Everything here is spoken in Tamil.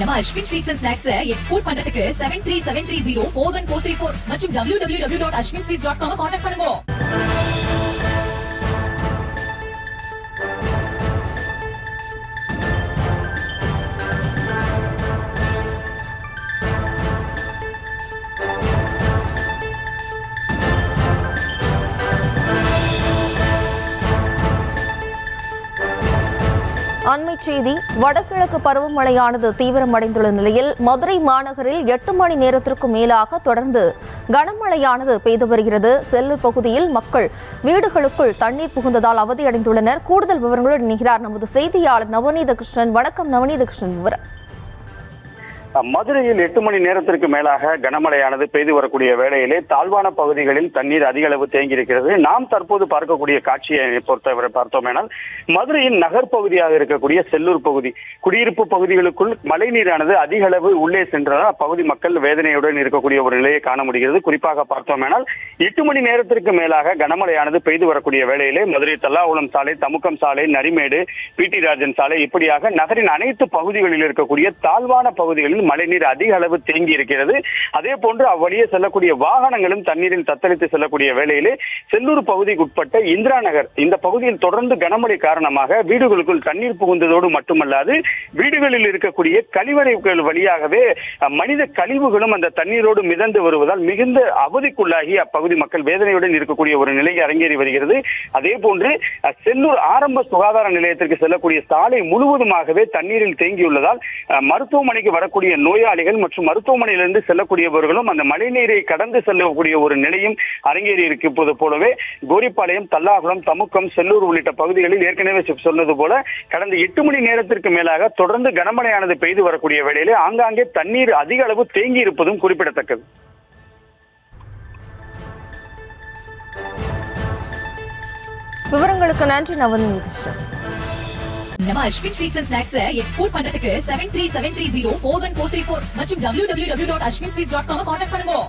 நம்ம Ashwin sweets and snacks export பண்றதுக்கு 7373041434 மற்றும் www.ashwinsweets.com கான்டாக்ட் பண்ணுங்க. அண்மை செய்தி. வடகிழக்கு பருவமழையானது தீவிரமடைந்துள்ள நிலையில் மதுரை மாநகரில் 8 மணி நேரத்திற்கும் மேலாக தொடர்ந்து கனமழையானது பெய்து வருகிறது. செல்லூர் பகுதியில் மக்கள் வீடுகளுக்குள் தண்ணீர் புகுந்ததால் அவதியடைந்துள்ளனர். கூடுதல் விவரங்களுடன் இணைகிறார் நமது செய்தியாளர் நவநீத கிருஷ்ணன். வணக்கம் நவநீத கிருஷ்ணன். விவரம். மதுரையில் 8 மணி நேரத்திற்கு மேலாக கனமழையானது பெய்து வரக்கூடிய வேளையிலே தாழ்வான பகுதிகளில் தண்ணீர் அதிக அளவு தேங்கியிருக்கிறது. நாம் தற்போது பார்க்கக்கூடிய காட்சியை பொறுத்தவரை பார்த்தோமேனால் மதுரையின் நகர் பகுதியாக இருக்கக்கூடிய செல்லூர் பகுதி குடியிருப்பு பகுதிகளுக்குள் மழைநீரானது அதிக அளவு உள்ளே சென்றதால் அப்பகுதி மக்கள் வேதனையுடன் இருக்கக்கூடிய ஒரு நிலையை காண முடிகிறது. குறிப்பாக பார்த்தோமேனால் 8 மணி நேரத்திற்கு மேலாக கனமழையானது பெய்து வரக்கூடிய வேளையிலே மதுரை தல்லாகுளம் சாலை, தமுக்கம் சாலை, நரிமேடு, பிடி ராஜன் சாலை இப்படியாக நகரின் அனைத்து பகுதிகளில் இருக்கக்கூடிய தாழ்வான பகுதிகளில் மழைநீர் அதிக அளவு தேங்கி இருக்கிறது. அதே போன்று அவ்வழியே செல்லக்கூடிய வாகனங்களும் தண்ணீரில் தத்தளித்து செல்லக்கூடிய வேளையிலே செல்லூர் பகுதிக்கு உட்பட்ட இந்திரா நகர் இந்த பகுதியில் தொடர்ந்து கனமழை காரணமாக வீடுகளுக்குள் தண்ணீர் புகுந்ததோடு மட்டுமல்லாது வீடுகளில் இருக்கக்கூடிய கழிவறைகள் வழியாகவே மனித கழிவுகளும் அந்த தண்ணீரோடு மிதந்து வருவதால் மிகுந்த அவதிக்குள்ளாகி அப்பகுதி மக்கள் வேதனையுடன் இருக்கக்கூடிய ஒரு நிலை அரங்கேறி வருகிறது. அதே போன்று செல்லூர் ஆரம்ப சுகாதார நிலையத்திற்கு செல்லக்கூடிய சாலை முழுவதுமாகவே தண்ணீரில் தேங்கியுள்ளதால் மருத்துவமனைக்கு வரக்கூடிய நோயாளிகள் மற்றும் மருத்துவமனையிலிருந்து செல்லக்கூடியவர்களும் அந்த மழைநீரை கடந்து செல்லக்கூடிய ஒரு நிலையும் அரங்கேறி இருப்பது போலவே கோரிப்பாளையம், தல்லாகுளம், தமுக்கம், செல்லூர் உள்ளிட்ட பகுதிகளில் ஏற்கனவே சொன்னது போல கடந்த 8 மணி நேரத்திற்கு மேலாக தொடர்ந்து கனமழையானது பெய்து வரக்கூடிய வேளையிலே ஆங்காங்கே தண்ணீர் அதிக அளவு தேங்கி இருப்பதும் குறிப்பிடத்தக்கது. விவரங்களுக்கு நன்றி நவநீத. நம்ம Ashwin sweets and snacks export பண்றதுக்கு 7373041434 மற்றும் www.ashwinsweets.com கான்டாக்ட் பண்ணுங்க.